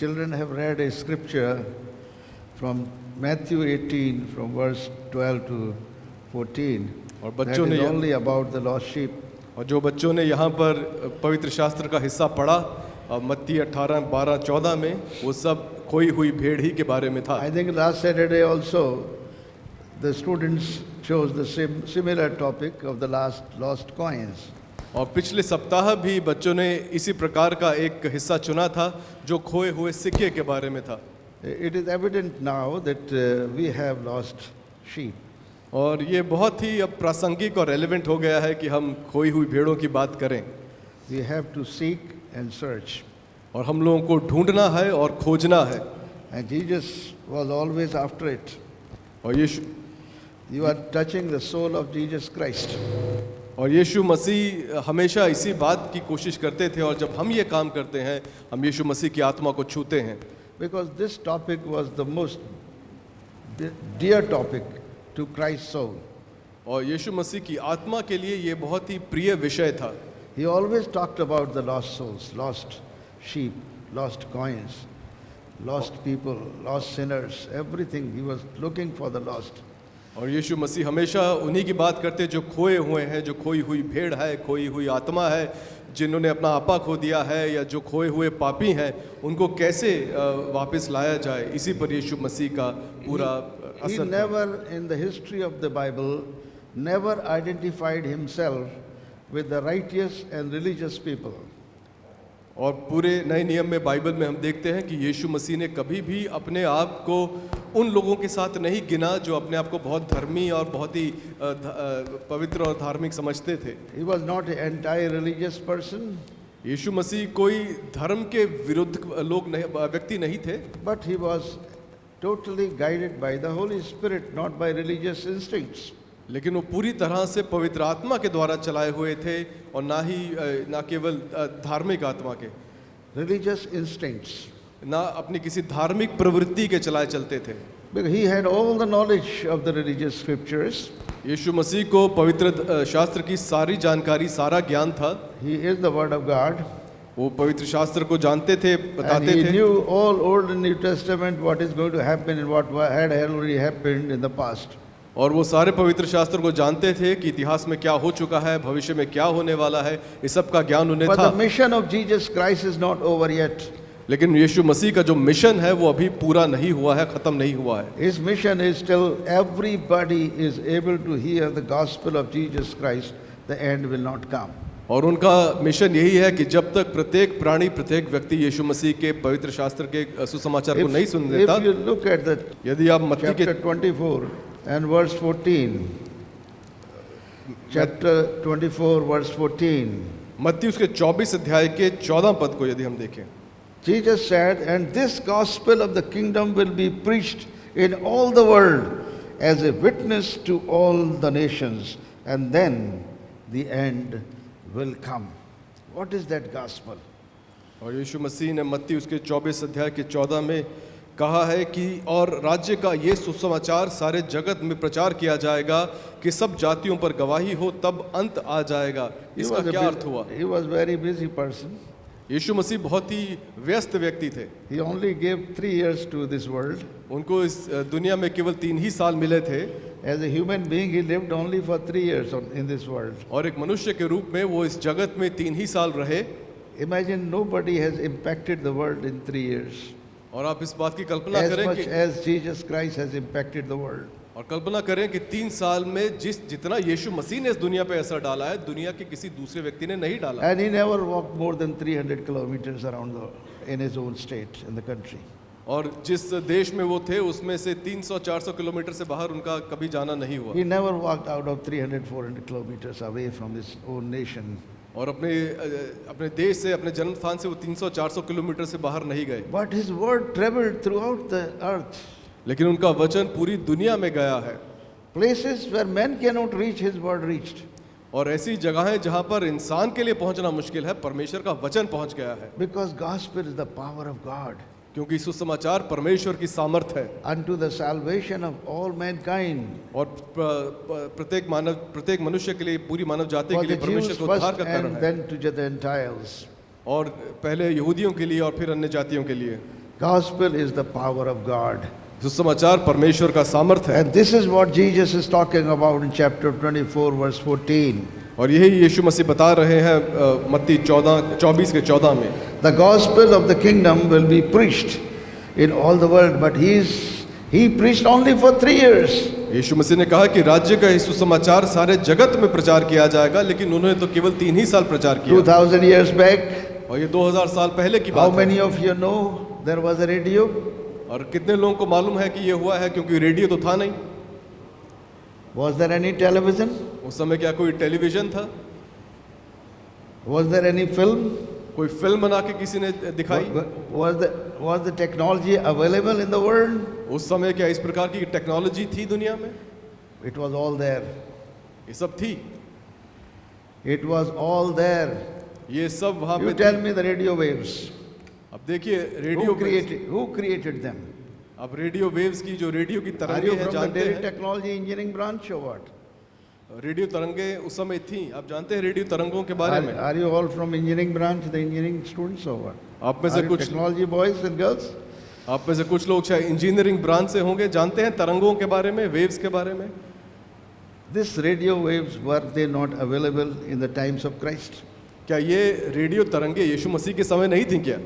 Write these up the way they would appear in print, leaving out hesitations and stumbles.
children have read a scripture from Matthew 18 from verse 12 to 14. और That बच्चों is ने only about the lost sheep. और जो बच्चों ने यहाँ पर पवित्र शास्त्र का हिस्सा पढ़ा मत्ती 18, 12, 14 में, वो सब खोई हुई भेड़ ही के बारे में था। I think last Saturday also the students chose the similar topic of the lost coins. और पिछले सप्ताह भी बच्चों ने इसी प्रकार का एक हिस्सा चुना था जो खोए हुए सिक्के के बारे में था। It is evident now that we have lost sheep. और ये बहुत ही अब प्रासंगिक और रेलेवेंट हो गया है कि हम खोई हुई भेड़ों की बात करें। We have to seek and search. और हम लोगों को ढूंढना है और खोजना है। And Jesus was always after it. और You are touching the soul of Jesus Christ. और यीशु मसीह हमेशा इसी बात की कोशिश करते थे, और जब हम ये काम करते हैं हम यीशु मसीह की आत्मा को छूते हैं। Because this topic was the most dear topic to Christ's soul. और यीशु मसीह की आत्मा के लिए ये बहुत ही प्रिय विषय था। He always talked about the lost souls, lost sheep, lost coins, lost people, lost sinners, everything. He was looking for the lost. और यीशु मसीह हमेशा उन्हीं की बात करते जो खोए हुए हैं, जो खोई हुई भेड़ है, खोई हुई आत्मा है, जिन्होंने अपना आपा खो दिया है, या जो खोए हुए पापी हैं, उनको कैसे वापस लाया जाए, इसी पर यीशु मसीह का पूरा He असर था। never in the history of the Bible never identified himself with the righteous and religious people. और पूरे नए नियम में बाइबल में हम देखते हैं कि यीशु मसीह ने कभी भी अपने आप को उन लोगों के साथ नहीं गिना जो अपने आप को बहुत धर्मी और बहुत ही पवित्र और धार्मिक समझते थे। He was not an anti-religious person, यीशु मसीह कोई धर्म के विरुद्ध लोग नहीं, व्यक्ति नहीं थे, but he was totally guided by the Holy Spirit, not by religious instincts. लेकिन वो पूरी तरह से पवित्र आत्मा के द्वारा चलाए हुए थे, और ना केवल धार्मिक आत्मा के, Religious instincts. ना अपनी किसी धार्मिक प्रवृत्ति के चलाए चलते थे। Because he had all the knowledge of the religious scriptures. यीशु मसीह को पवित्र शास्त्र की सारी जानकारी, सारा ज्ञान था। He is the Word of God. वो पवित्र शास्त्र को जानते थे, And बताते he थे, knew all Old and New Testament, what is going to happen and what had already happened in the past. और वो सारे पवित्र शास्त्र को जानते थे कि इतिहास में क्या हो चुका है, भविष्य में क्या होने वाला है, इस सब का ज्ञान उन्हें But था। the mission of Jesus Christ is not over yet. लेकिन यीशु मसीह का जो मिशन है वो अभी पूरा नहीं हुआ है, खत्म नहीं हुआ है। His mission is till everybody is able to hear the gospel of Jesus Christ, the end will not come. और उनका मिशन यही है कि जब तक प्रत्येक प्राणी, प्रत्येक व्यक्ति यीशु मसीह के पवित्र शास्त्र के सुसमाचार को नहीं सुन लेता। If you look at the यदि आप मत्ती के chapter 24 and verse 14, chapter 24 verse 14, मत्ती उसके 24 अध्याय के 14 पद को यदि हम देखें, Jesus said, and this gospel of the kingdom will be preached in all the world as a witness to all the nations, and then the end will come. What is that gospel? और यीशु मसीह ने मत्ती उसके 24 अध्याय के 14 में कहा है कि और राज्य का ये सुसमाचार सारे जगत में प्रचार किया जाएगा कि सब जातियों पर गवाही हो, तब अंत आ जाएगा। इसका क्या अर्थ हुआ? He was very busy person. यीशु मसीह बहुत ही व्यस्त व्यक्ति थे। He only gave 3 years to this world. उनको इस दुनिया में केवल 3 ही साल मिले थे। As a human being, he lived only for 3 years in this world. और एक मनुष्य के रूप में वो इस जगत में 3 ही साल रहे। Imagine nobody has impacted the world in 3 years और आप इस बात की कल्पना as करें much कि as Jesus Christ has impacted the world. और कल्पना करें कि 3 साल में जितना यीशु मसीह ने इस दुनिया पे असर डाला है, दुनिया के किसी दूसरे व्यक्ति ने नहीं डाला। And he never walked more than 300 kilometers around in his own state, in the country. और जिस देश में वो थे उसमें से 300-400 किलोमीटर से बाहर उनका कभी जाना नहीं हुआ। He never walked out of 300-400 kilometers away from his own nation. और अपने देश से, अपने जन्म स्थान से वो 300-400 किलोमीटर से बाहर नहीं गए। But his word traveled throughout the earth. लेकिन उनका वचन पूरी दुनिया में गया है। Places where men cannot reach, his word reached. और ऐसी जगहें जहां पर इंसान के लिए पहुंचना मुश्किल है, परमेश्वर का वचन पहुंच गया है। Because gospel is the power of God. क्योंकि सुसमाचार परमेश्वर की सामर्थ है। Unto the salvation of all mankind. और प्रत्येक मनुष्य के लिए, पूरी मानव जाति For के लिए the परमेश्वर Jews का उद्धार first का कारण and है। then to the Gentiles. और पहले यहूदियों के लिए और फिर अन्य जातियों के लिए। Gospel is the power of God. सुसमाचार परमेश्वर का सामर्थ्य है। And this is what Jesus is talking about in chapter 24, verse 14. और यही यीशु मसीह बता रहे हैं मत्ती 24 के 14 में। The gospel of the kingdom will be preached in all the world, but he preached only for 3 years. यीशु मसीह ने कहा कि राज्य का सुसमाचार सारे जगत में प्रचार किया जाएगा, लेकिन उन्होंने तो केवल 3 ही साल प्रचार किया। 2000 years back, और ये 2000 साल पहले की how बात है। many of you know there was a radio? और कितने लोगों को मालूम है कि ये हुआ है, क्योंकि रेडियो तो था नहीं। Was there any television? उस समय क्या कोई टेलीविजन था? Was there any film? कोई फिल्म बना के किसी ने दिखाई? Was the technology available in the world? उस समय क्या इस प्रकार की टेक्नोलॉजी थी दुनिया में? It was all there. ये सब थी, It was all there. ये सब वहां You पे tell थी। me the radio waves. अब देखिए रेडियो Who created them? अब रेडियो वेव्स की जो रेडियो की Are तरंगे you हैं from the जानते Dairy हैं? Technology Engineering branch or what? Radio तरंगे उस समय थी, आप जानते हैं रेडियो तरंगों के बारे में? Are you all from engineering branch, the engineering students or what? आप में Are से you कुछ technology boys and girls? आप में से कुछ लोग शायद इंजीनियरिंग ब्रांच से होंगे, जानते हैं तरंगों के बारे में, वेव्स के बारे में? These radio waves, were they not available in the times of Christ? क्या ये रेडियो तरंगे यीशु मसीह के समय नहीं थी क्या?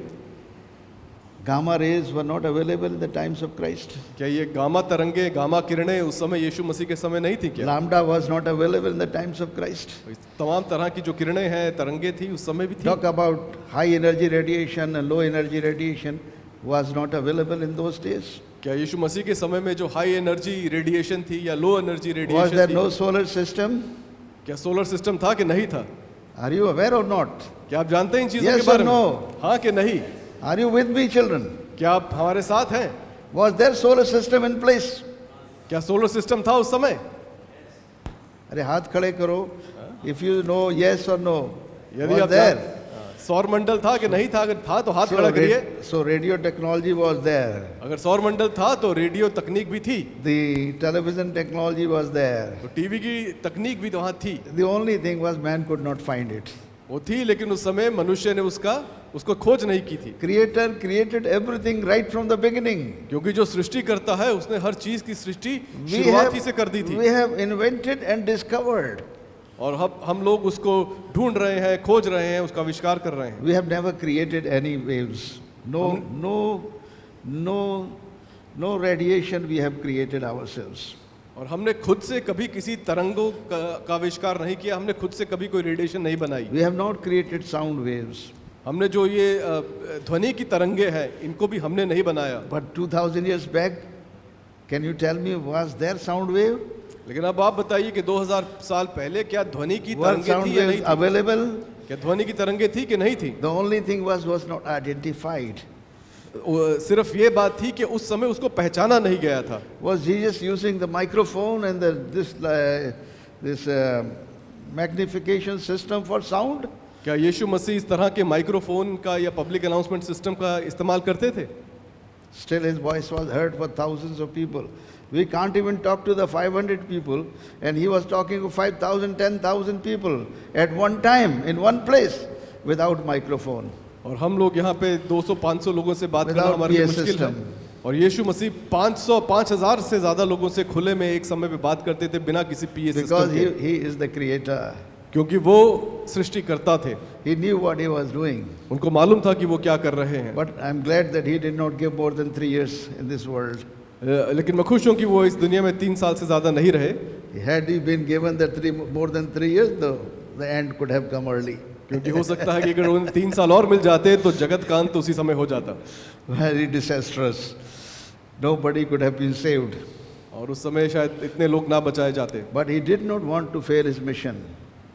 Gamma rays were not available in the times of Christ. क्या ये गामा तरंगे, गामा किरणें उस समय यीशु मसीह के समय नहीं थी क्या? Lambda was not available in the times of Christ. तमाम तरह की जो किरणें हैं, तरंगे थी उस समय भी थी। Talk about high energy radiation and low energy radiation was not available in those days. क्या यीशु मसीह के समय में जो हाई एनर्जी रेडिएशन थी या low energy Was radiation there थी, no solar system? क्या सोलर सिस्टम था कि नहीं था? Are you aware or not? क्या आप जानते हैं इन चीजों Yes के बारे or में? no? हाँ कि नहीं? Are you with me, children? क्या आप हमारे साथ हैं? Was there solar system in place? क्या सोलर सिस्टम था उस समय? अरे हाथ खड़े करो. If you know yes or no. यदि Was आप there? सौर मंडल था कि नहीं था? अगर था तो हाथ खड़ा करिए। So radio technology was there. अगर सौर मंडल था तो रेडियो तकनीक भी थी, The television technology was there. तो टीवी की तकनीक भी तो वहाँ थी। The only thing was man could not find it. वो थी, लेकिन उस समय मनुष्य ने उसको खोज नहीं की थी, Creator created everything right from the beginning. क्योंकि जो सृष्टि करता है उसने हर चीज की सृष्टि We शुरुआत ही से कर दी थी। we have invented and discovered. और हम लोग उसको ढूंढ रहे हैं, खोज रहे हैं, उसका आविष्कार कर रहे हैं। We have never created any waves. No radiation we have created ourselves. और हमने खुद से कभी किसी तरंगों का आविष्कार नहीं किया, हमने खुद से कभी कोई रेडिएशन नहीं बनाई। We have not created sound waves. हमने जो ये ध्वनि की तरंगे हैं, इनको भी हमने नहीं बनाया। But 2000 years back, can you tell me, was there sound wave? लेकिन अब आप बताइए कि 2000 साल पहले क्या ध्वनि की Were तरंगे sound थी या नहीं waves थी? available? क्या ध्वनि की तरंगे थी कि नहीं थी? The only thing was not identified. सिर्फ ये बात थी कि उस समय उसको पहचाना नहीं गया था। Was Jesus using the microphone and this magnification system for sound? क्या यीशु मसीह इस तरह के माइक्रोफोन का या पब्लिक अनाउंसमेंट सिस्टम का इस्तेमाल करते थे? Still his voice was heard for thousands of people. We can't even talk to the 500 people, and he was talking to 5,000, 10,000 people at one time in one place without microphone. और हम लोग यहाँ पे 200-500 लोगों से बात करना Without हमारे लिए PA मुश्किल है। system. और यीशु मसीह 5,000 से ज्यादा लोगों से खुले में एक समय पे बात करते थे बिना किसी पीए Because सिस्टम के, he is the creator. क्योंकि वो सृष्टि करता थे। He knew what he was doing. उनको मालूम था कि वो क्या कर रहे हैं। But I'm glad that he did not give more than 3 years in this world. लेकिन मैं खुश हूँ कि वो इस दुनिया में 3 साल से ज्यादा नहीं रहे, Had he been given more than 3 years, the end could have come early. क्योंकि हो सकता है कि अगर उन्हें 3 साल और मिल जाते तो जगत का अंत उसी समय हो जाता। Very disastrous. Nobody could have been saved. और उस समय शायद इतने लोग ना बचाए जाते। But he did not want to fail his mission.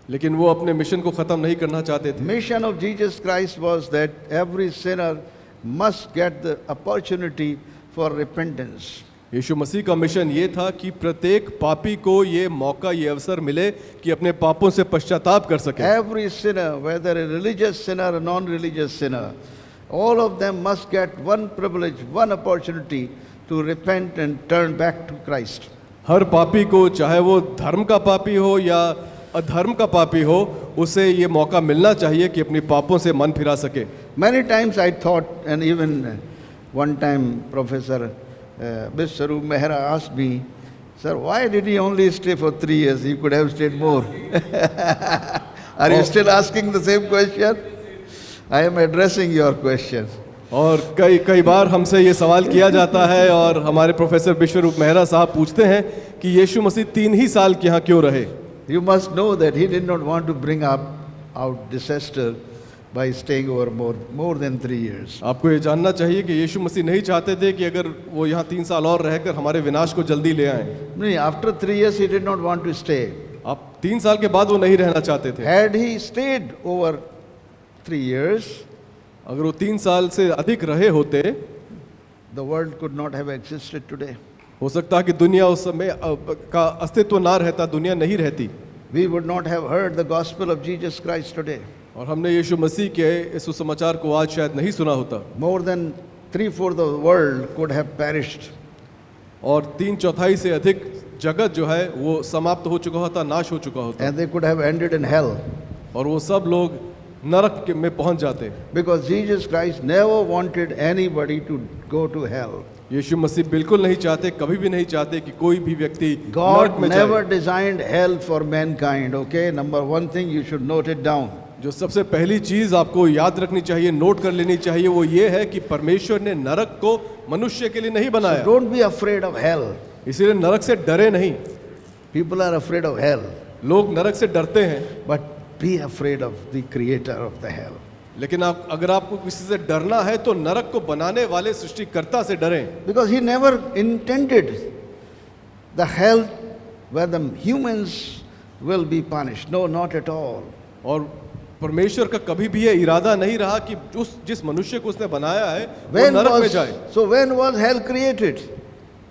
लेकिन वो अपने मिशन को खत्म नहीं करना चाहते थे। Mission of Jesus Christ was that every sinner must get the opportunity for repentance. यीशु मसीह का मिशन ये था कि प्रत्येक पापी को ये मौका, ये अवसर मिले कि अपने पापों से पश्चाताप कर सके। Every sinner, whether a religious sinner or non-religious sinner, all of them must get one privilege, one opportunity to repent and turn back to Christ. हर पापी को, चाहे वो धर्म का पापी हो या अधर्म का पापी हो, उसे ये मौका मिलना चाहिए कि अपने पापों से मन फिरा सके। Many times I thought, and even One time, Professor Vishwarup Mehra asked me, "Sir, why did he only stay for 3 years? He could have stayed more." Are you still asking the same question? I am addressing your question. और कई कई बार हमसे ये सवाल किया जाता है और हमारे प्रोफेसर विश्वरूप मेहरा साहब पूछते हैं कि यीशु मसीह 3 ही साल के यहाँ क्यों रहे। You must know that he did not want to bring out disaster by staying over more than 3 years. आपको ये जानना चाहिए कि यीशु मसीह नहीं चाहते थे कि अगर वो यहाँ 3 साल और रहकर हमारे विनाश को जल्दी ले आए। No, after 3 years he did not want to stay. आप 3 साल के बाद वो नहीं रहना चाहते थे। Had he stayed over 3 years, अगर वो 3 साल से अधिक रहे होते, the world could not have existed today. हो सकता है कि दुनिया उस समय का अस्तित्व ना रहता, दुनिया नहीं रहती, We would not have heard the gospel of Jesus Christ today. और हमने यीशु मसीह के इस सुसमाचार को आज शायद नहीं सुना होता। More than 3/4 of the world could have perished. और 3/4 से अधिक जगत जो है वो समाप्त हो चुका होता, नाश हो चुका होता, And they could have ended in hell. और वो सब लोग नरक में पहुंच जाते। Because Jesus Christ never wanted anybody to go to hell. यीशु मसीह बिल्कुल नहीं चाहते, कभी भी नहीं चाहते कि कोई भी व्यक्ति नरक God में never जाए। designed hell for mankind. Okay, number one thing you should note it down. जो सबसे पहली चीज आपको याद रखनी चाहिए, नोट कर लेनी चाहिए, वो ये है कि परमेश्वर ने नरक को मनुष्य के लिए नहीं बनाया। Don't be afraid of hell. इसीलिए नरक से डरे नहीं। People are afraid of hell, लोग नरक से डरते हैं, but be afraid of the creator of the hell. लेकिन अगर आपको किसी से डरना है तो नरक को बनाने वाले सृष्टिकर्ता से डरें। Because he never intended the hell where the humans will be punished. No, not at all. और परमेश्वर का कभी भी ये इरादा नहीं रहा कि जिस मनुष्य को उसने बनाया है वो When नरक में जाए। when was hell created?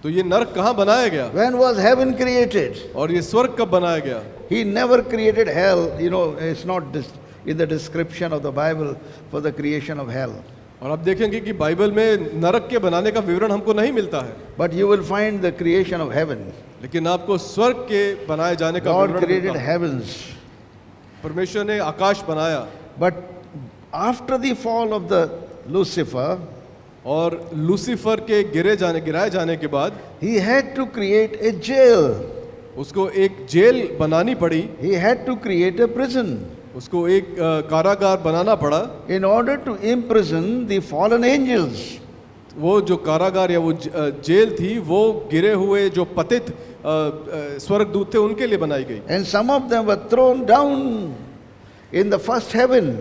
तो ये नरक कहाँ बनाया गया? When was heaven created? और ये स्वर्ग कब बनाया गया? He never created hell. You know, it's not in the description of the Bible for the creation of hell. और आप देखेंगे कि बाइबल में नरक के बनाने का विवरण हमको नहीं मिलता है, But you will find the creation of heaven. लेकिन आपको स्वर्ग के बनाए जाने का God विवरण created मिलता है। heavens. परमेश्वर ने आकाश बनाया, But after the fall of the Lucifer, और लूसीफर के गिराए जाने के बाद he had to create a jail. उसको एक जेल बनानी पड़ी, He had to create a prison उसको एक कारागार बनाना पड़ा। in order to imprison the fallen angels. वो जो कारागार या वो जेल थी वो गिरे हुए जो पतित स्वर्गदूत थे उनके लिए बनाई गई। And some of them were thrown down in the first heaven.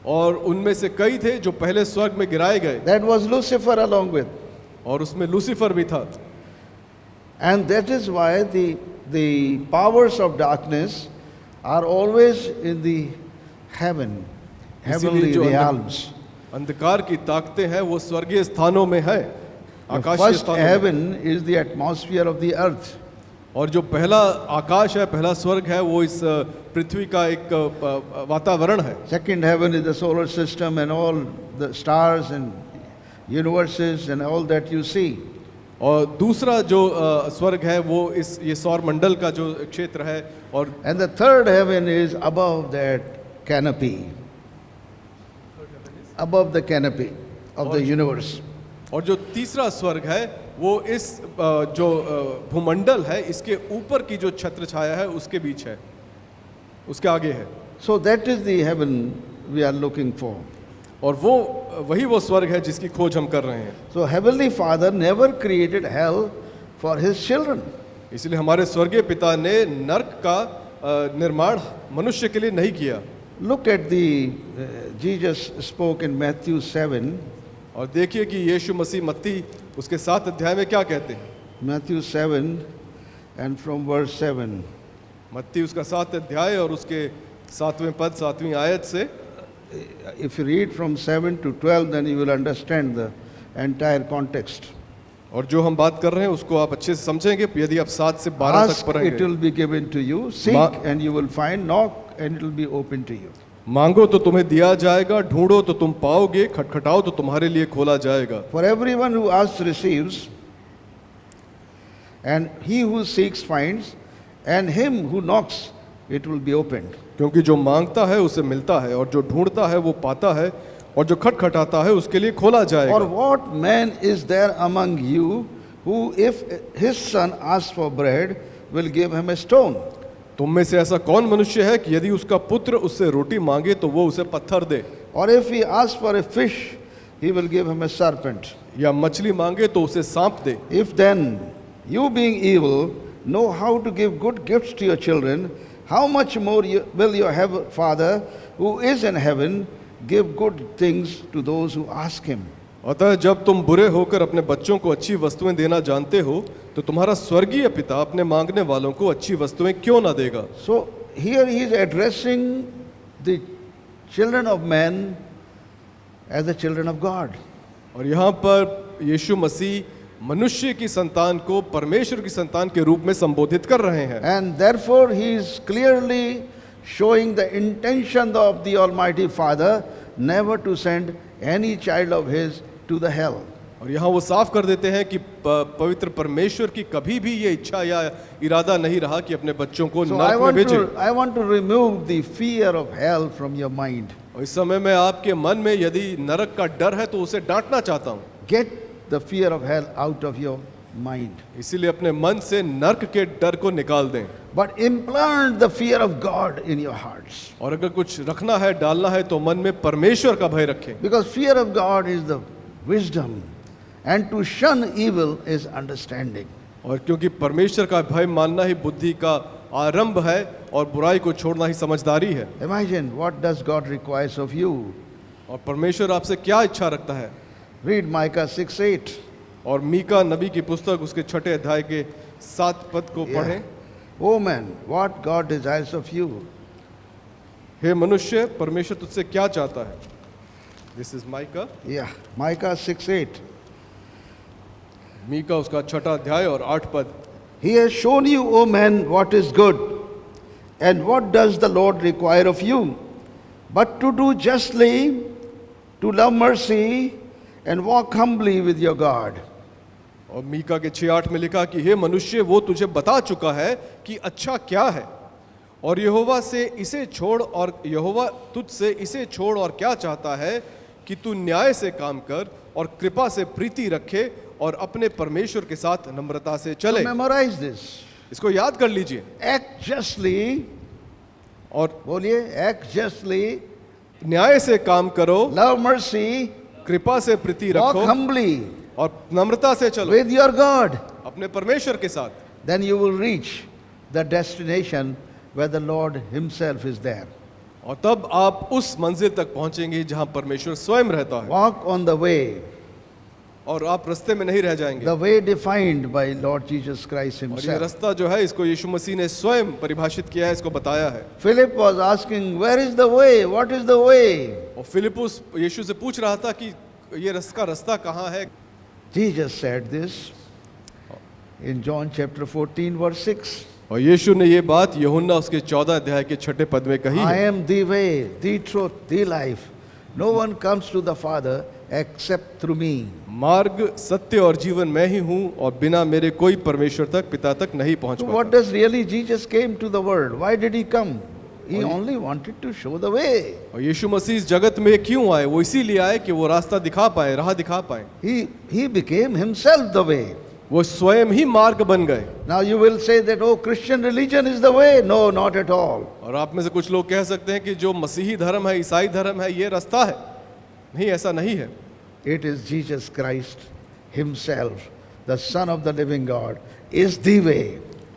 और उनमें से कई थे जो पहले स्वर्ग में गिराए गए, That was Lucifer along with. और उसमें लूसीफर भी था। And that is why the powers of darkness are always in the heaven, heavenly जो realms. अंधकार की ताकतें हैं वो स्वर्गीय स्थानों में है, The आकाशीय first स्थानों में। heaven is the atmosphere of the earth. और जो पहला आकाश है, पहला स्वर्ग है, वो इस पृथ्वी का एक वातावरण है। Second heaven is the solar system and all the stars and universes and all that you see. और दूसरा जो स्वर्ग है वो ये सौर मंडल का जो क्षेत्र है। और And the third heaven is above that canopy, above the canopy of the universe. और जो तीसरा स्वर्ग है वो इस जो भूमंडल है इसके ऊपर की जो छत्र छाया है उसके बीच है, उसके आगे है। So that is the heaven we are looking for. और वही वो स्वर्ग है जिसकी खोज हम कर रहे हैं। So Heavenly Father never created hell for His children. इसलिए हमारे स्वर्गीय पिता ने नरक का निर्माण मनुष्य के लिए नहीं किया। Look at Jesus spoke in Matthew 7. और देखिए कि यीशु मसीह मत्ती उसके 7 अध्याय में क्या कहते हैं। Matthew 7 and from verse 7. मत्ती उसका 7 अध्याय और उसके 7वें पद 7वीं आयत से। If you read from 7 to 12, then you will understand the entire context. और जो हम बात कर रहे हैं उसको आप अच्छे से समझेंगे यदि आप 7 से 12 तक Ask, it पढ़ेंगे। will be given to you. Seek, and you will find. Knock, and it will be open to you. मांगो तो तुम्हें दिया जाएगा, ढूंढो तो तुम पाओगे, खटखटाओ तो तुम्हारे लिए खोला जाएगा। For everyone who asks receives, and he who seeks finds, and him who knocks it will be opened. क्योंकि जो मांगता है उसे मिलता है और जो ढूंढता है वो पाता है और जो खटखटाता है उसके लिए खोला Or जाएगा। what man is there among you who, if his son asks for bread, will give him a stone? तुम में से ऐसा कौन मनुष्य है कि यदि उसका पुत्र उससे रोटी मांगे तो वो उसे पत्थर दे, Or if he asks for a fish, he will give him a serpent? या मछली मांगे तो उसे सांप दे। If then, you being evil, know how to give good gifts to your children, how much more will your Father who is in heaven give good things to those who ask him? अतः जब तुम बुरे होकर अपने बच्चों को अच्छी वस्तुएं देना जानते हो तो तुम्हारा स्वर्गीय पिता अपने मांगने वालों को अच्छी वस्तुएं क्यों ना देगा। So here he is addressing the children of men as the children of God. और यहाँ पर यीशु मसीह मनुष्य की संतान को परमेश्वर की संतान के रूप में संबोधित कर रहे हैं। And therefore he is clearly showing the intention of the Almighty Father never to send any child of his to the hell. और यहाँ वो साफ कर देते हैं कि पवित्र परमेश्वर की कभी भी ये इच्छा या इरादा नहीं रहा कि अपने बच्चों को So नरक में भेजे। I want to remove the fear of hell from your mind. और इस समय मैं आपके मन में यदि नरक का डर है तो उसे डांटना चाहता हूँ। Get the fear of hell out of your mind. इसीलिए अपने मन से नरक के डर को निकाल दें। But implant the fear of God in your hearts. और अगर कुछ रखना है डालना है तो मन में परमेश्वर का भय रखें। Because fear of God is the wisdom, and to shun evil is understanding. और क्योंकि परमेश्वर का भय मानना ही बुद्धि का आरंभ है और बुराई को छोड़ना ही समझदारी है। Imagine what does God requires of you. और परमेश्वर आपसे क्या इच्छा रखता है। Read Micah 6:8. और मीका नबी की पुस्तक उसके 6 अध्याय के 7 पद को पढ़ें। Oh man, what God desires of you. हे मनुष्य, परमेश्वर तुझसे क्या चाहता है। This is Micah, Yeah, Micah 6:8. Micah उसका 6 अध्याय और 8 पद। He has shown you, O man, what is good, and what does the Lord require of you, but to do justly, to love mercy, and walk humbly with your God. और मीका के 6:8 में लिखा कि हे मनुष्य, वो तुझे बता चुका है कि अच्छा क्या है, और यहोवा से इसे छोड़, और यहोवा तुझसे इसे छोड़ और क्या चाहता है कि तू न्याय से काम कर और कृपा से प्रीति रखे और अपने परमेश्वर के साथ नम्रता से चले। So memorize this. इसको याद कर लीजिए। Act justly. और बोलिए, act justly. न्याय से काम करो, Love mercy. कृपा से प्रीति Walk रखो humbly और नम्रता से चलो with your God. अपने परमेश्वर के साथ। Then you will reach the destination where the Lord Himself is there. और तब आप उस मंजिल तक पहुंचेंगे जहां परमेश्वर स्वयं रहता है, Walk on the way. और आप रास्ते में नहीं रह जाएंगे। The way defined by Lord Jesus Christ और ये Himself. रास्ता जो है इसको यीशु मसीह ने स्वयं परिभाषित किया है, इसको बताया है। Philip was asking, where is the way? What is the way? और फिलिपुस यीशु से पूछ रहा था कि ये रास्ता कहाँ है। Jesus said this in John chapter 14 verse 6. और यीशु ने ये बात यूहन्ना उसके 14 अध्याय के 6 पद में कही I है। am the way, the truth, the life. No one comes to the Father except through me. मार्ग, सत्य और जीवन मैं ही हूँ, और बिना मेरे कोई परमेश्वर तक, पिता तक नहीं पहुँच So what पाता। does really Jesus came to the world? Why did He come? He only wanted to show the way. और यीशु मसीह इस जगत में क्यों आए? वो इसीलिए आए कि वो रास्ता दिखा पाए, राह दिखा पाए। He became Himself the way. वो स्वयं ही मार्ग बन गए। Now you will say that, oh, Christian religion is the way. No, not at all. और आप में से कुछ लोग कह सकते हैं कि जो मसीही धर्म है, ईसाई धर्म है, ये रास्ता है। नहीं, ऐसा नहीं है। It is Jesus Christ Himself, the Son of the living God, is the way.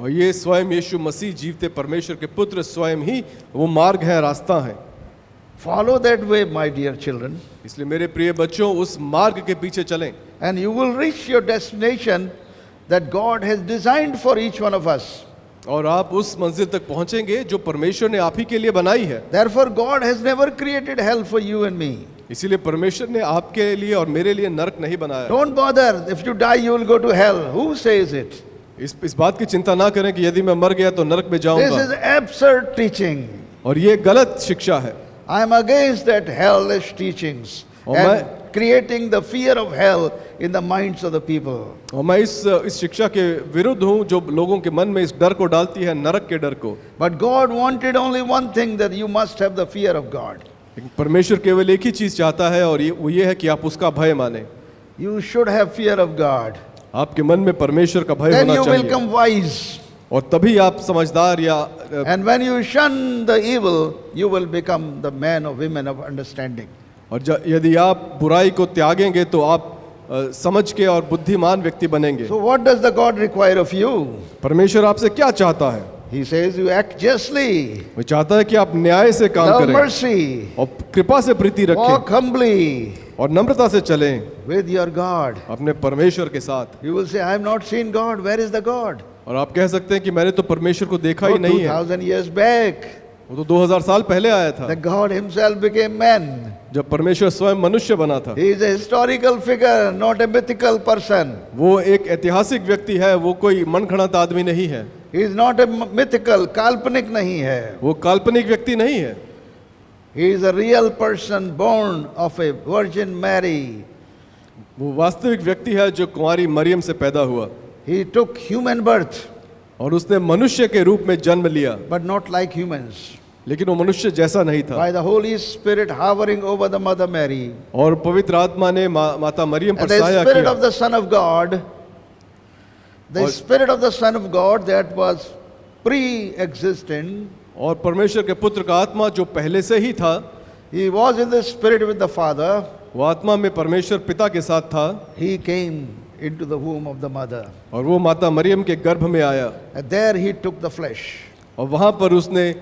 और ये स्वयं यीशु मसीह जीवते परमेश्वर के पुत्र स्वयं ही वो मार्ग है, रास्ता है। Follow that way, my dear children, इसलिए मेरे प्रिय बच्चों, उस मार्ग के पीछे चलें and you will reach your destination that God has designed for each one of us. और आप उस मंजिल तक पहुंचेंगे जो परमेश्वर ने आप ही के लिए बनाई है। Therefore, God has never created hell for you and me. इसीलिए परमेश्वर ने आपके लिए और मेरे लिए नरक नहीं बनाया। Don't bother. If you die, you will go to hell. Who says it? इस बात की चिंता ना करें कि यदि मैं मर गया तो नरक में This जाऊंगा। is absurd teaching. और ये गलत शिक्षा है। I am against that hellish teachings और and मैं- creating the fear of hell in the minds of the people. और मैं इस शिक्षा के विरुद्ध हूँ जो लोगों के मन में इस डर को डालती है, नरक के डर को। But God wanted only one thing, that you must have the fear of God. लेकिन परमेश्वर केवल एक ही चीज चाहता है और वो ये है कि आप उसका भय माने। You should have fear of God. आपके मन में परमेश्वर का भय Then होना you will चाहिए become wise. और तभी आप समझदार या And when you shun the evil, you will become the man or woman of understanding. और यदि आप बुराई को त्यागेंगे तो आप समझ के और बुद्धिमान व्यक्ति बनेंगे। So what does the God require of you? परमेश्वर आपसे क्या चाहता है? He says you act justly, वो चाहता है कि आप न्याय से काम love करें mercy, और कृपा से प्रीति रखें walk humbly और नम्रता से चलें with your God. अपने परमेश्वर के साथ। You will say, I have not seen God. Where is the God? और आप कह सकते हैं कि मैंने तो परमेश्वर को देखा ही Oh, नहीं है, 2000 years back, वो तो 2000 साल पहले आया था the God himself became man. जब परमेश्वर स्वयं मनुष्य बना था। He is a historical figure, not a mythical person. वो एक ऐतिहासिक व्यक्ति है, वो कोई मनगढ़ंत आदमी नहीं है, He is not a mythical, काल्पनिक नहीं है. वो काल्पनिक व्यक्ति नहीं है। He is a real person born of a Virgin Mary. वो वास्तविक व्यक्ति है जो कुंवारी मरियम से पैदा हुआ He took human birth, और उसने मनुष्य के रूप में जन्म लिया, but not like humans. लेकिन वो मनुष्य जैसा नहीं था। By the Holy Spirit hovering over the Mother Mary, और पवित्र आत्मा ने माता मरियम पर and the साया Spirit किया of the Son of God, the और- Spirit of the Son of God that was pre-existent, और परमेश्वर के पुत्र का आत्मा जो पहले से ही था, he was in the Spirit with the Father. वो आत्मा में परमेश्वर पिता के साथ था He came into the womb of the mother, और वो माता मरियम के गर्भ में आया and there he took the flesh. और वहां पर उसने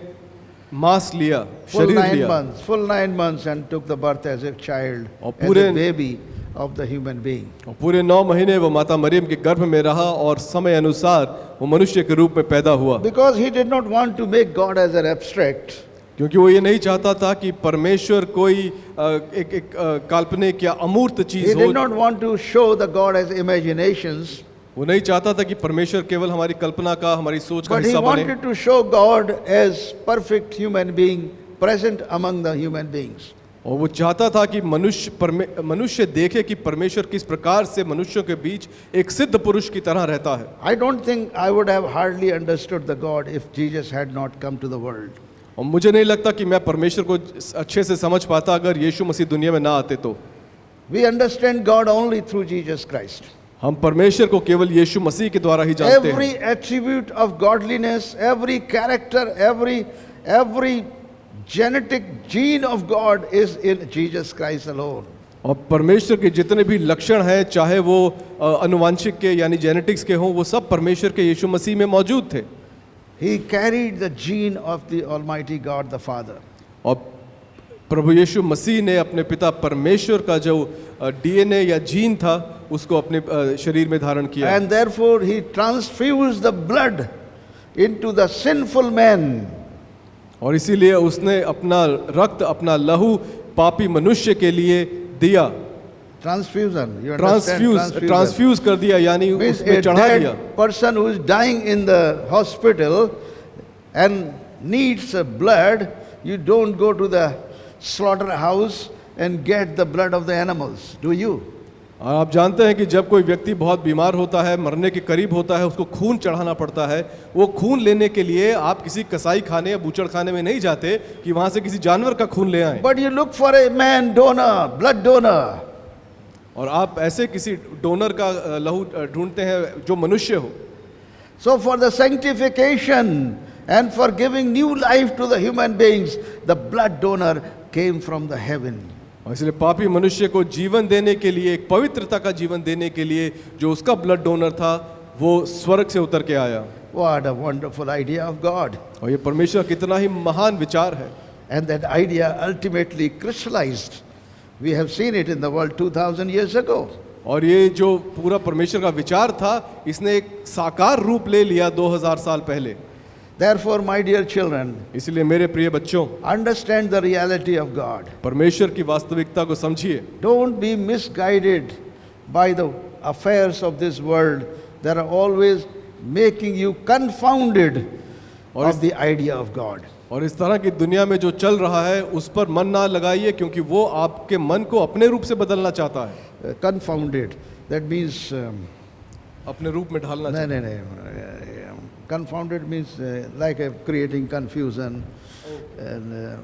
मांस लिया, Full शरीर 9 लिया months, full 9 months, and took the birth as a child, और as पूरे- a baby of the human being. और पूरे 9 महीने वो माता मरियम के गर्भ में रहा और समय अनुसार वो मनुष्य के रूप में पैदा हुआ, Because he did not want to make God as an abstract. क्योंकि वो ये नहीं चाहता था कि परमेश्वर कोई एक काल्पनिक या अमूर्त He चीज did हो। not want to show the God as imaginations, वो नहीं चाहता था कि परमेश्वर केवल हमारी कल्पना का, हमारी सोच का but he हिस्सा बने, wanted to show God as perfect human being present among the human beings. और वो चाहता था कि मनुष्य देखे कि परमेश्वर किस प्रकार से मनुष्यों के बीच एक सिद्ध पुरुष की तरह रहता है। I don't think I would have hardly understood the God if Jesus had not come to the world. और मुझे नहीं लगता कि मैं परमेश्वर को अच्छे से समझ पाता अगर यीशु मसीह दुनिया में ना आते तो। We understand God only through Jesus Christ. हम परमेश्वर को केवल यीशु मसीह के द्वारा ही जानते हैं। Every attribute of godliness, every character, every genetic gene of God is in Jesus Christ alone. और परमेश्वर के जितने भी लक्षण हैं, चाहे वो अनुवांशिक के यानी जेनेटिक्स के हों, वो सब परमेश्वर के यीशु मसीह में मौजूद थे। He carried the gene of the Almighty God the Father. और प्रभु यीशु मसीह ने अपने पिता परमेश्वर का जो डीएनए या जीन था उसको अपने शरीर में धारण किया, And therefore he transfused the blood into the sinful man. और इसीलिए उसने अपना रक्त, अपना लहू पापी मनुष्य के लिए दिया। Transfusion. You understand? ट्रांसफ्यूज कर दिया, यानी Means उसमें a चढ़ा दिया। dead person who is dying in the hospital and needs blood, you don't go to the slaughterhouse and get the blood of the animals, do you? आप जानते हैं कि जब कोई व्यक्ति बहुत बीमार होता है, मरने के करीब होता है, उसको खून चढ़ाना पड़ता है। वो खून लेने के लिए आप किसी कसाई खाने या बूचड़ खाने में नहीं जाते कि वहां से किसी जानवर का खून ले आए, But you look for a man donor, blood donor. और आप ऐसे किसी डोनर का लहू ढूंढते हैं जो मनुष्य हो। So for the sanctification and for giving new life to the human beings, the blood donor came from the heaven. और इसलिए पापी मनुष्य को जीवन देने के लिए, एक पवित्रता का जीवन देने के लिए जो उसका ब्लड डोनर था वो स्वर्ग से उतर के आया। What a wonderful idea of God. और ये परमेश्वर कितना ही महान विचार है। And that idea ultimately crystallized. We have seen it in the world 2000 years ago. और ये जो पूरा परमेश्वर का विचार था, इसने एक साकार रूप ले लिया 2000 साल पहले। Therefore, my dear children, इसलिए मेरे प्रिय बच्चों, understand the reality of God. परमेश्वर की वास्तविकता को समझिए। Don't be misguided by the affairs of this world that are always making you confounded of the idea of God. और इस तरह की दुनिया में जो चल रहा है उस पर मन ना लगाइए, क्योंकि वो आपके मन को अपने रूप से बदलना चाहता है। Confounded, that means अपने रूप में ढालना no, चाहता no, no. Confounded means like creating confusion and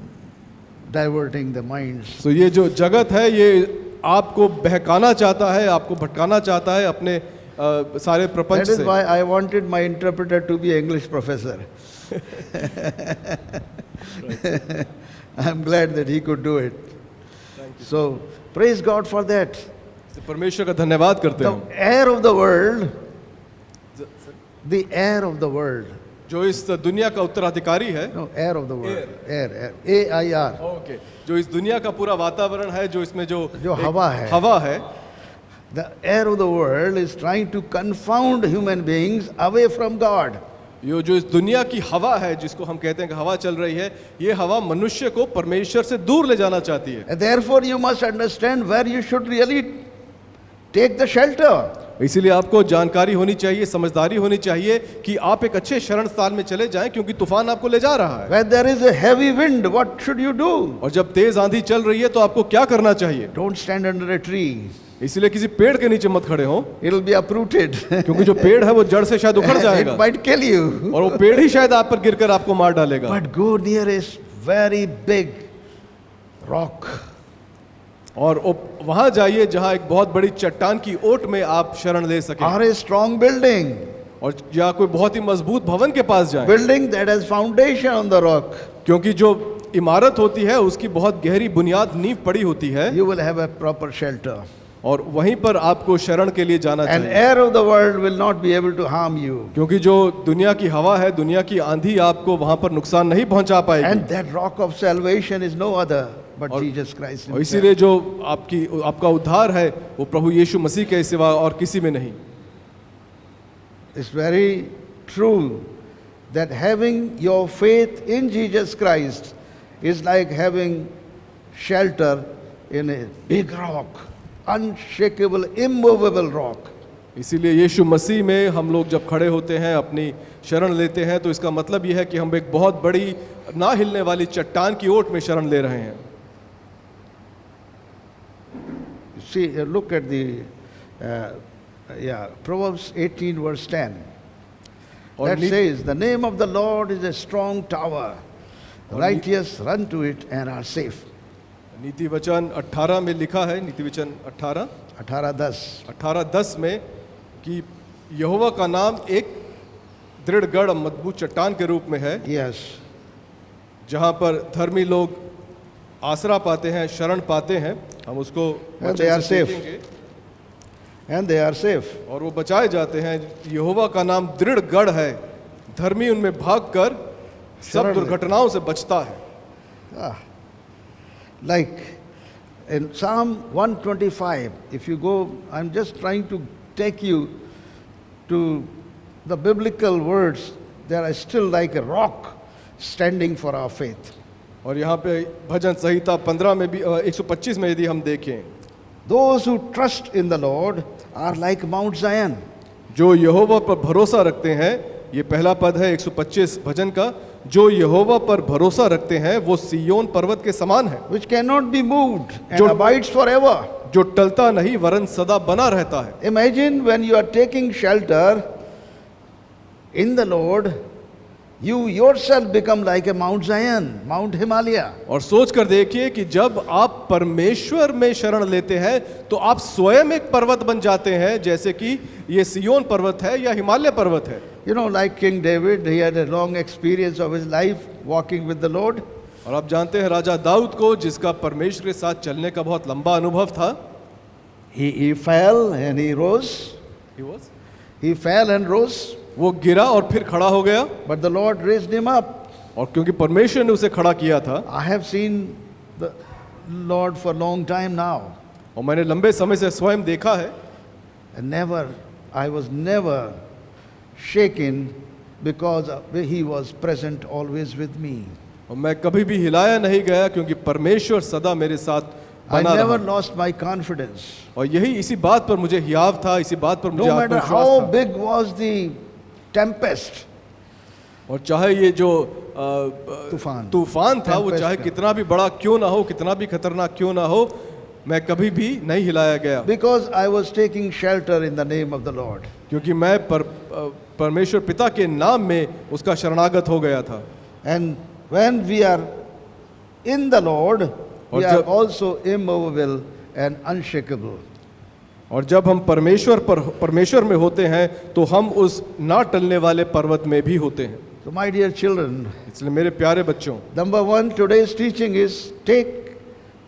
diverting the minds. तो ये जो जगत है ये आपको बहकाना चाहता है, आपको भटकाना चाहता है अपने सारे प्रपंच That is से। why I wanted my interpreter to be an English professor. I'm glad that he could do it. So praise God for that. तो परमेश्वर का धन्यवाद करते The हैं। heir of the world, the heir of the world. जो इस दुनिया का उत्तराधिकारी है, No, heir of the world. Heir. A-I-R. Okay, जो इस दुनिया का पूरा वातावरण है, जो इसमें जो एक हवा है। हवा है, The heir of the world is trying to confound human beings away from God. ये जो इस दुनिया की हवा है, जिसको हम कहते हैं कि हवा चल रही है, ये हवा मनुष्य को परमेश्वर से दूर ले जाना चाहती है। And therefore you must understand where you should really take the shelter. इसीलिए आपको जानकारी होनी चाहिए, समझदारी होनी चाहिए कि आप एक अच्छे शरण स्थान में चले जाएं, क्योंकि तूफान आपको ले जा रहा है। When there is a heavy wind, what should you do? और जब तेज आंधी चल रही है तो आपको क्या करना चाहिए? Don't stand under a tree. इसीलिए किसी पेड़ के नीचे मत खड़े हो, It will be uprooted. क्योंकि जो पेड़ है वो जड़ से शायद उखड़ जाएगा It might kill you. और वो पेड़ ही शायद आप पर गिरकर आपको मार डालेगा। But go near a very big rock. और वहां जाइए जहां एक बहुत बड़ी चट्टान की ओट में आप शरण ले सके, Or a strong building. और या कोई बहुत ही मजबूत भवन के पास जाएं, Building that has foundation on the rock. क्योंकि जो इमारत होती है उसकी बहुत गहरी बुनियाद नींव पड़ी होती है, You will have a proper shelter. और वहीं पर आपको शरण के लिए जाना An चाहिए। heir of the world will not be able to harm you. क्योंकि जो दुनिया की हवा है, दुनिया की आंधी आपको वहां पर नुकसान नहीं पहुंचा पाएगी। And that rock of salvation is no other but Jesus Christ और himself. इसीलिए जो आपका उद्धार है वो प्रभु यीशु मसीह के सिवा और किसी में नहीं। It's very true that having your faith in Jesus Christ is like having shelter in a big rock, unshakable, immovable rock. इसीलिए यीशु मसीह में हम लोग जब खड़े होते हैं, अपनी शरण लेते हैं, तो इसका मतलब यह है कि हम एक बहुत बड़ी ना हिलने वाली चट्टान की ओट में शरण ले रहे हैं। See, look at the Proverbs 18 verse 10. और That says, the name of the Lord is a strong tower. The righteous run to it and are safe. नीति वचन 18 में लिखा है, नीति वचन 18:10 में कि यहोवा का नाम एक दृढ़ गढ़ मजबूत चट्टान के रूप में है, Yes. जहां पर धर्मी लोग आसरा पाते हैं, शरण पाते हैं। हम उसको And they are वचन से safe. सीखेंगे, And they are safe. और वो बचाए जाते हैं। यहोवा का नाम दृढ़ गढ़ है, धर्मी उनमें भागकर सब शरण दुर्घटनाओं से बचता है। Like in Psalm 125, if you go, I'm just trying to take you to the biblical words, there are still like a rock standing for our faith. और यहाँ पे भजन संहिता 15 में भी 125 में यदि हम देखें, Those who trust in the Lord are like Mount Zion. जो यहोवा पर भरोसा रखते हैं, ये पहला पद है 125 भजन का, जो यहोवा पर भरोसा रखते हैं वो सिय्योन पर्वत के समान है, Which cannot be moved and जो- abides forever. जो टलता नहीं वरन सदा बना रहता है। Imagine when you are taking shelter in the Lord, you yourself become like a Mount Zion, Mount Himalaya. और सोच कर देखिए कि जब आप परमेश्वर में शरण लेते हैं तो आप स्वयं एक पर्वत बन जाते हैं, जैसे कि ये सिय्योन पर्वत है या हिमालय पर्वत है। You know, like King David, he had a long experience of his life walking with the Lord. और आप जानते हैं राजा दाऊद को, जिसका परमेश्वर के साथ चलने का बहुत लंबा अनुभव था। He fell and he rose. He fell and rose, वो गिरा और फिर खड़ा हो गया, but the Lord raised him up. और क्योंकि परमेश्वर ने उसे खड़ा किया था, I have seen the Lord for a long time now. और मैंने लंबे समय से स्वयं देखा है, And I was never shaken because he was present always with me. और मैं कभी भी हिलाया नहीं गया क्योंकि परमेश्वर सदा मेरे साथ I बना never रहा। lost my confidence. और यही इसी बात पर मुझे हियाव था, इसी बात पर मुझे No matter आत्मविश्वास how था। big was the tempest, और चाहे ये जो तूफान था, वो Tempest चाहे का। कितना भी बड़ा क्यों ना हो, कितना भी खतरनाक क्यों ना हो, मैं कभी भी नहीं हिलाया गया, because I was taking shelter in the name of the Lord. क्योंकि मैं परमेश्वर पिता के नाम में उसका शरणागत हो गया था। And when we are in the Lord, we और are जब- also immovable and unshakable. और जब हम परमेश्वर में होते हैं तो हम उस ना टलने वाले पर्वत में भी होते हैं। So, my dear children, इसलिए मेरे प्यारे बच्चों, number one, today's teaching is take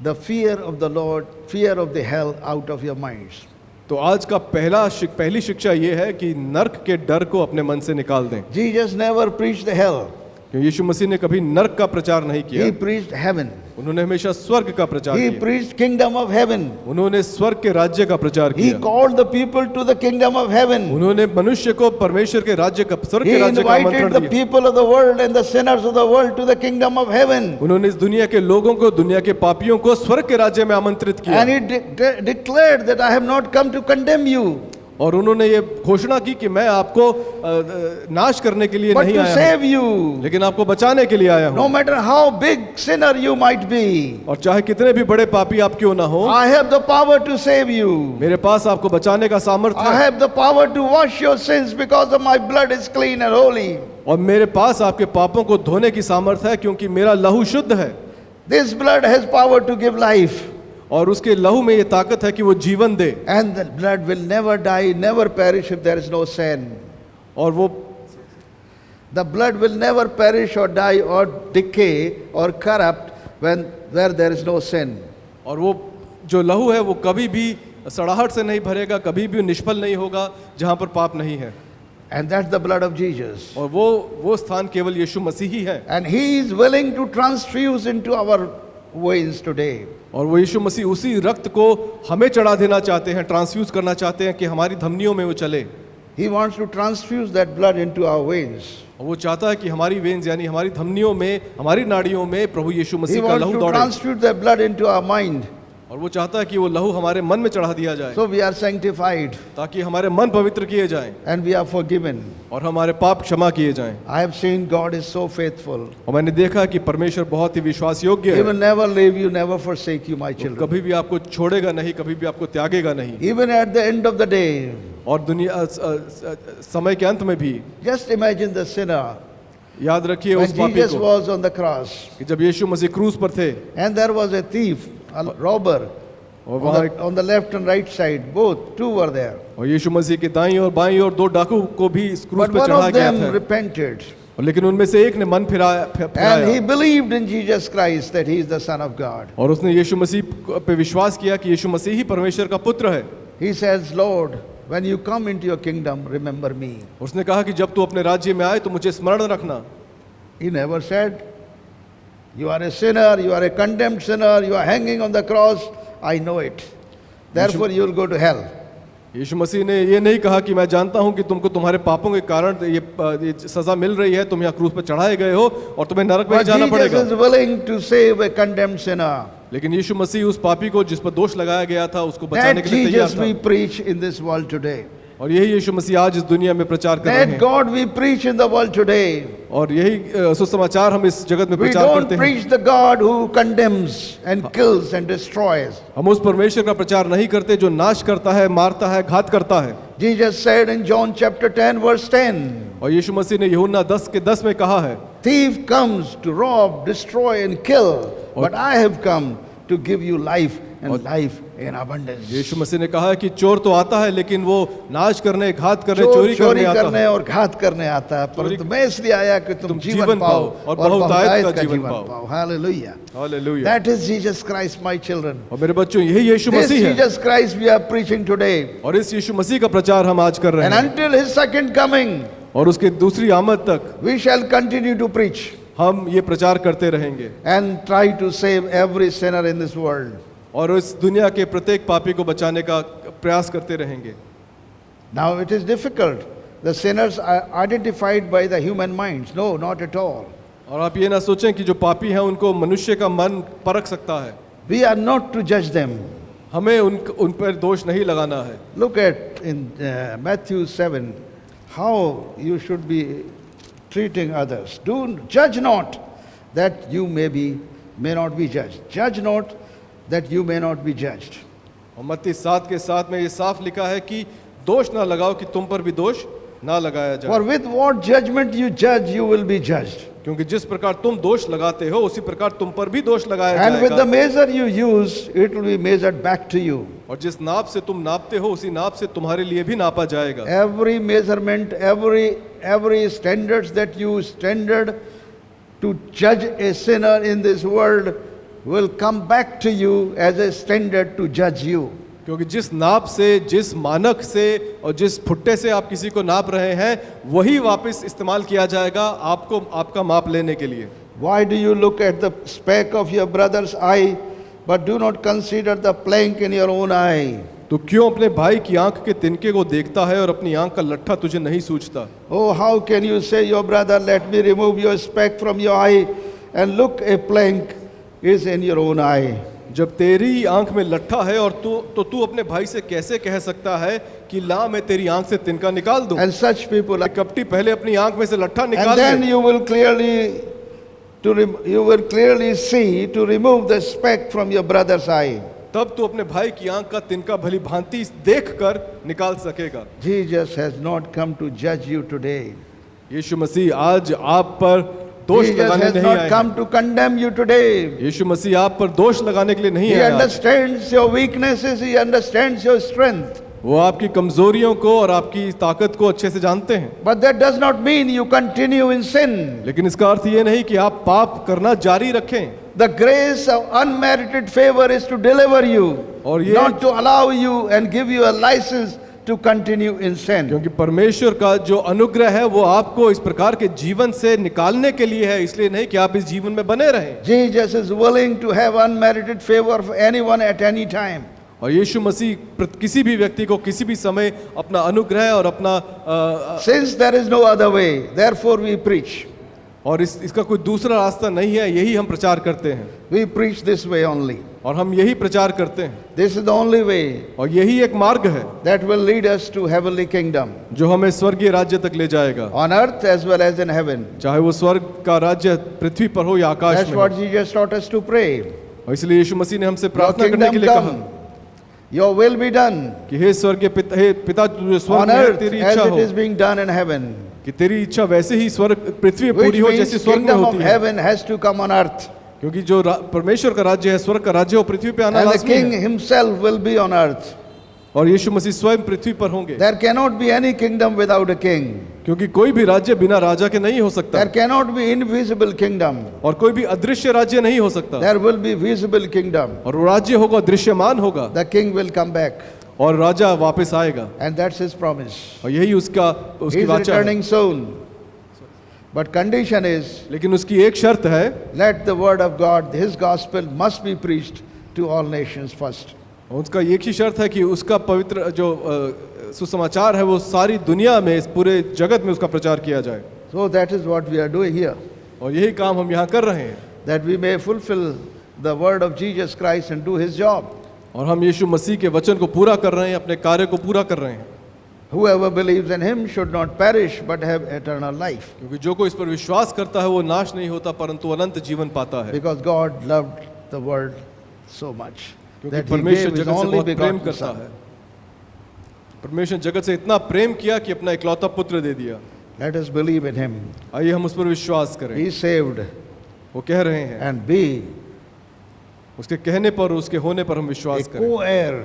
the fear of the Lord, fear of the hell out of your minds. तो आज का पहली शिक्षा ये है कि नर्क के डर को अपने मन से निकाल दें। Jesus never preached the hell, क्योंकि यीशु मसीह ने कभी नर्क का प्रचार नहीं किया, he preached heaven. उन्होंने हमेशा स्वर्ग का प्रचार He किया, preached kingdom of heaven. उन्होंने स्वर्ग के राज्य का प्रचार He किया, called the people to the kingdom of heaven. उन्होंने मनुष्य को परमेश्वर के राज्य का, स्वर्ग He के राज्य का invited आमंत्रण the दिया। people of the world and the sinners of the world to the kingdom of heaven. उन्होंने इस दुनिया के लोगों को, दुनिया के पापियों को स्वर्ग के राज्य में आमंत्रित किया, And he declared that I have not come to condemn you, और उन्होंने ये घोषणा की कि मैं आपको नाश करने के लिए but नहीं to आया हूं, save you. लेकिन आपको बचाने के लिए आया No हूं। matter how big sinner you might be, और चाहे कितने भी बड़े पापी आप क्यों ना हो, I have the power to save you. मेरे पास आपको बचाने का सामर्थ्य I है, have the power to wash your sins because of my blood is clean and holy. और मेरे पास आपके पापों को धोने की सामर्थ्य है, क्योंकि मेरा लहू शुद्ध है, This blood has power to give life. और उसके लहू में ये ताकत है कि वो जीवन दे, And the blood will never die, never perish if there is no sin. और वो The blood will never perish or die or decay or corrupt where there is no sin. और वो जो लहू है वो कभी भी सड़ाहट से नहीं भरेगा, कभी भी निष्फल नहीं होगा जहाँ पर पाप नहीं है, And that's the blood of Jesus. और वो स्थान केवल यीशु मसीह ही है, And He is willing to transfuse into our veins today. और वो यीशु मसीह उसी रक्त को हमें चढ़ा देना चाहते हैं, ट्रांसफ्यूज करना चाहते हैं कि हमारी धमनियों में वो चले, He wants to transfuse that blood into our veins. और वो चाहता है कि हमारी वेन्स यानी हमारी धमनियों में, हमारी नाड़ियों में प्रभु यीशु He मसीह का wants लहू to दौड़े, transfuse that blood into our mind. और वो चाहता है कि वो लहू हमारे मन में चढ़ा दिया जाए, So we are sanctified ताकि हमारे मन पवित्र किए जाएं and we are forgiven. और हमारे पाप क्षमा किए जाएं। I have seen God is so faithful. और मैंने देखा कि परमेश्वर बहुत ही विश्वास योग्य He है, will never leave you, never forsake you, my children. कभी भी आपको छोड़ेगा नहीं, कभी भी आपको त्यागेगा नहीं, Even at the end of the day, और दुनिया समय के अंत में भी just imagine the sinner याद रखिए when उस पापी Jesus को was on the cross कि जब यीशु मसीह क्रूस पर थे and there was a thief, a robber और वहाँ on the left and right side, both, two were there. और यीशु मसीह के दाईं और बाईं और दो डाकू को भी इस क्रूस But पर one चढ़ाया of गया them था, repented और लेकिन उनमें से एक ने मन and he Firayalal believed in Jesus Christ that he is the Son of God. और उसने यीशु मसीह पे विश्वास किया कि यीशु मसीह ही परमेश्वर का पुत्र है। He says, Lord, when you come into your kingdom, remember me. उसने कहा कि जब तू अपने राज्य में आए तो मुझे स्मरण रखना। He never said, you are a sinner, you are a condemned sinner, you are hanging on the cross, I know it. Therefore you will go to hell. यीशु मसीह ने ये नहीं कहा कि मैं जानता हूं कि तुमको तुम्हारे पापों के कारण ये सजा मिल रही है, तुम यहाँ क्रूस पर चढ़ाए गए हो और तुम्हें नरक में But जाना Jesus पड़ेगा। is willing to save a condemned sinner. लेकिन यीशु मसीह उस पापी को जिस पर दोष लगाया गया था उसको बचाने That के लिए तैयार Jesus we था, preach in this world today. और यही यीशु मसीह आज इस दुनिया में प्रचार कर रहे That हैं, God we preach in the world today. और यही सुसमाचार हम इस जगत में We प्रचार don't करते हैं। preach the God who condemns and kills and destroys. हम उस परमेश्वर का प्रचार नहीं करते जो नाश करता है, मारता है, घात करता है। Jesus said in John chapter 10 verse 10, और यीशु मसीह ने यूहन्ना 10:10 में कहा है, thief comes to rob, destroy and kill, but I have come to give you life and life in abundance. यीशु मसीह ने कहा है कि चोर तो आता है लेकिन वो नाश करने, घात करने, चोर चोरी चोरी करने आता करने है, और घात करने आता है, परंतु मैं इसलिए आया कि तुम जीवन पाओ और और बहुतायत बहुतायत का का जीवन जीवन पाओ। पाओ. Hallelujah. Hallelujah. That is Jesus Christ, my children. और मेरे बच्चों यही यीशु This मसीह है, Jesus Christ we are preaching today. और इस यीशु मसीह का प्रचार हम आज कर रहे And हैं, until his second coming, और उसके दूसरी आमद तक we shall continue to preach हम ये प्रचार करते रहेंगे and try to save every sinner in this world. और इस दुनिया के प्रत्येक पापी को बचाने का प्रयास करते रहेंगे। Now it is difficult. The sinners are identified by the human minds. No, not at all. और आप ये ना सोचें कि जो पापी हैं उनको मनुष्य का मन परख सकता है, We are not to judge them. हमें उन पर दोष नहीं लगाना है। Look at in Matthew 7 how you should be treating others. Do judge not that you may not be judged. Judge not that you may not be judged. और मत्ती 7:7 में ये साफ लिखा है कि दोष ना लगाओ कि तुम पर भी दोष ना लगाया जाए, For with what judgment you judge, you will be judged. क्योंकि जिस प्रकार तुम दोष लगाते हो उसी प्रकार तुम पर भी दोष लगाया And with the जाएगा, measure you use, it will be measured back to you. और जिस नाप से तुम नापते हो उसी नाप से तुम्हारे लिए भी नापा जाएगा। Every measurement, every standards that you standard to judge a sinner in this world will come back to you as a standard to judge you. क्योंकि जिस नाप से, जिस मानक से और जिस फुट्टे से आप किसी को नाप रहे हैं वही वापस इस्तेमाल किया जाएगा आपको, आपका माप लेने के लिए। Why do you look at the speck of your brother's eye but do not consider the plank in your own eye? तो क्यों अपने भाई की आंख के तिनके को देखता है और अपनी आंख का लट्ठा तुझे नहीं सूझता? Oh, how can you say, your brother, let me remove your speck from your eye, and look, a plank is in your own eye. जब तेरी आंख में लट्ठा है और तू अपने भाई से कैसे कह सकता है कि ला मैं तेरी आंख से तिनका निकाल दूं? And such people are, कपटी पहले अपनी आंख में से लट्ठा निकाल and then ले, you will clearly see to remove the speck from your brother's eye. तब तू अपने भाई की आंख का तिनका भली भांति देखकर निकाल सकेगा। Jesus has not come to judge you today. यीशु मसीह आज आप पर दोष Jesus लगाने has नहीं not आए हैं। come to condemn you today. यीशु मसीह आप पर दोष लगाने के लिए नहीं He आया। understands your weaknesses, he understands your strength. वो आपकी कमजोरियों को और आपकी ताकत को अच्छे से जानते हैं, But that does not mean you continue in sin. लेकिन इसका अर्थ ये नहीं कि आप पाप करना जारी रखें। The grace of unmerited favor is to deliver you, और ये- not to allow you and give you a license to continue in sin. क्योंकि परमेश्वर का जो अनुग्रह है वो आपको इस प्रकार के जीवन से निकालने के लिए है, इसलिए नहीं कि आप इस जीवन में बने रहें। Jesus is willing to have unmerited favor for anyone at any time. और यीशु मसीह किसी भी व्यक्ति को किसी भी समय अपना अनुग्रह और अपना Since there is no other way, therefore we preach. और इसका कोई दूसरा रास्ता नहीं है, यही हम प्रचार करते हैं We preach this way only. और हम यही प्रचार करते हैं, This is the only way और यही एक मार्ग है that will lead us to heavenly kingdom, जो हमें स्वर्गीय राज्य तक ले जाएगा, on earth as well as in heaven. चाहे वो स्वर्ग का राज्य पृथ्वी पर हो या आकाश That's में what हो। Jesus taught us to pray. और इसलिए यीशु मसीह ने हमसे Your प्रार्थना करने के kingdom लिए कहा come, your will be done कि हे स्वर्गीय पिता, हे पिता जो स्वर्ग on में है, earth तेरी as इच्छा it हो, is being done in heaven. कि तेरी इच्छा वैसे ही स्वर्ग पृथ्वी में Which पूरी हो जैसे means स्वर्ग में kingdom of होती है। heaven has to come on earth. क्योंकि जो परमेश्वर का राज्य है, स्वर्ग का राज्य, वो पृथ्वी पे आना And the लाजमी king है, himself will be on earth. और यीशु मसीह स्वयं पृथ्वी पर होंगे। There cannot be any kingdom without a king. क्योंकि कोई भी राज्य बिना राजा के नहीं हो सकता, There cannot be invisible kingdom. और कोई भी अदृश्य राज्य नहीं हो सकता, There will be visible kingdom. और वो राज्य होगा दृश्यमान होगा, The king will come back. और राजा वापस आएगा, And that's his promise. और यही उसका He उसकी is वाचा है। returning soon. But condition is, लेकिन उसकी एक शर्त है, let the word of God, his gospel must be preached to all nations first. उसका एक ही शर्त है कि उसका पवित्र जो सुसमाचार है वो सारी दुनिया में, इस पूरे जगत में उसका प्रचार किया जाए। So that is what we are doing here. और यही काम हम यहाँ कर रहे हैं, That we may fulfill the word of Jesus Christ and do his job. और हम यीशु मसीह के वचन को पूरा कर रहे हैं, अपने कार्य को पूरा कर रहे हैं। Whoever believes in him should not perish but have eternal life. क्योंकि जो कोई इस पर विश्वास करता है वो नाश नहीं होता परंतु अनंत जीवन पाता है। Because God loved the world so much क्योंकि that he परमेश्वर gave his जगत से only बहुत प्रेम begotten करता son. है, परमेश्वर जगत से इतना प्रेम किया कि अपना इकलौता पुत्र दे दिया। Let us believe in him. आइए हम उस पर विश्वास करें। Be saved वो कह रहे हैं, and be उसके कहने पर और उसके होने पर हम a विश्वास करें co-heir.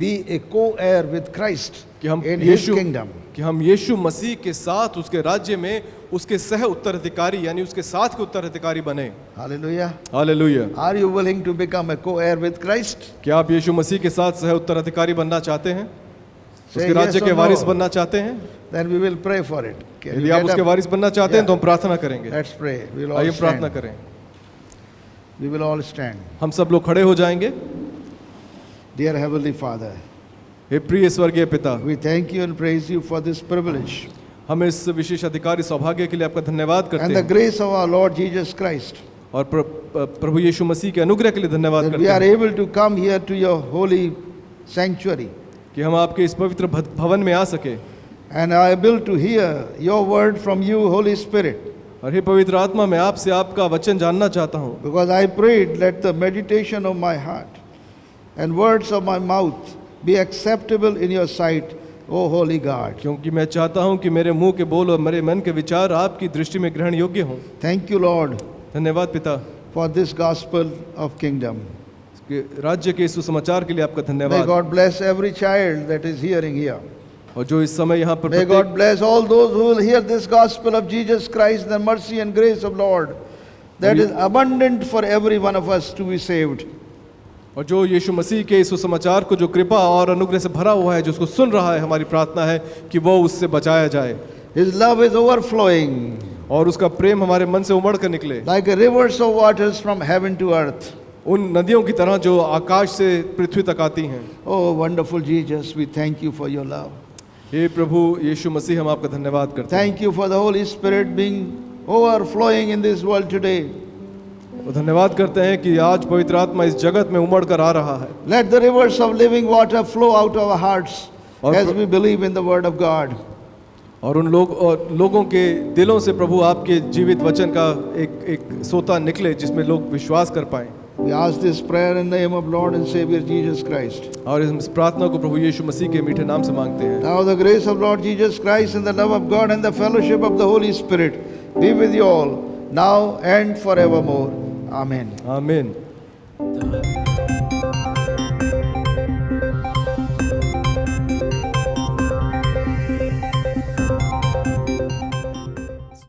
Be a co-heir with Christ कि हम in his यीशु kingdom. कि हम यीशु मसीह के साथ उसके राज्य में उसके सह उत्तराधिकारी यानी उसके साथ के उत्तराधिकारी बने। Hallelujah. Hallelujah. Are you willing to become a co-heir with Christ? क्या आप यीशु मसीह के साथ सह उत्तराधिकारी बनना चाहते हैं, Say उसके राज्य yes के or वारिस no. बनना चाहते हैं? Then we will pray for it. Can यदि you आप get उसके up? वारिस बनना चाहते हैं तो हम प्रार्थना करेंगे। Let's pray. We will all आइए प्रार्थना stand. करें। We will all stand. हम सब लोग खड़े हो जाएंगे। Dear Heavenly Father, हे प्रिय स्वर्गीय पिता, we thank you and praise you for this privilege हम इस विशेष अधिकारी सौभाग्य के लिए आपका धन्यवाद करते and the हैं grace of our Lord Jesus Christ और प्रभु यीशु मसीह के अनुग्रह के लिए धन्यवाद that करते we are हैं able to come here to your holy sanctuary कि हम आपके इस पवित्र भवन में आ सके and are able to hear your word from you, Holy Spirit. और हे पवित्र आत्मा, मैं आपसे आपका वचन जानना चाहता हूँ, Because I prayed, let the meditation of my heart and words of my mouth be acceptable in your sight, O holy God. क्योंकि मैं चाहता हूं कि मेरे मुंह के बोल और मेरे मन के विचार आपकी दृष्टि में ग्रहण योग्य हों। Thank you, Lord, धन्यवाद पिता, for this gospel of kingdom. कि राज्य के सुसमाचार के लिए आपका May धन्यवाद। God bless every child that is hearing here. और जो इस समय यहाँ पर May प्रत्येक God bless all those who will hear this gospel of Jesus Christ, the mercy and grace of Lord, that is abundant for every one of us to be saved. और जो यीशु मसीह के इस सुसमाचार को जो कृपा और अनुग्रह से भरा हुआ है, जो उसको सुन रहा है, हमारी प्रार्थना है कि वो उससे बचाया जाए His love is overflowing और उसका प्रेम हमारे मन से उमड़ कर निकले, like a rivers of waters from heaven to earth. उन नदियों की तरह जो आकाश से पृथ्वी तक आती हैं। Oh, wonderful Jesus, we thank you for your love. हे प्रभु यीशु मसीह, हम आपका धन्यवाद करते हैं। Thank you for the Holy Spirit being overflowing in this world today. और धन्यवाद करते हैं कि आज पवित्र आत्मा इस जगत में उमड़ कर आ रहा है। Let the rivers of living water flow out of our hearts और as we believe in the word of God. और उन लोगों के दिलों से प्रभु आपके जीवित वचन का एक सोता निकले जिसमें लोग विश्वास कर पाए। We ask this prayer in the name of Lord and Savior Jesus Christ. और इस प्रार्थना को प्रभु यीशु मसीह के मीठे नाम से मांगते हैं। Now the grace of Lord Jesus Christ and the love of God and the fellowship of the Holy Spirit be with you all, now and forevermore. Amen. आमीन।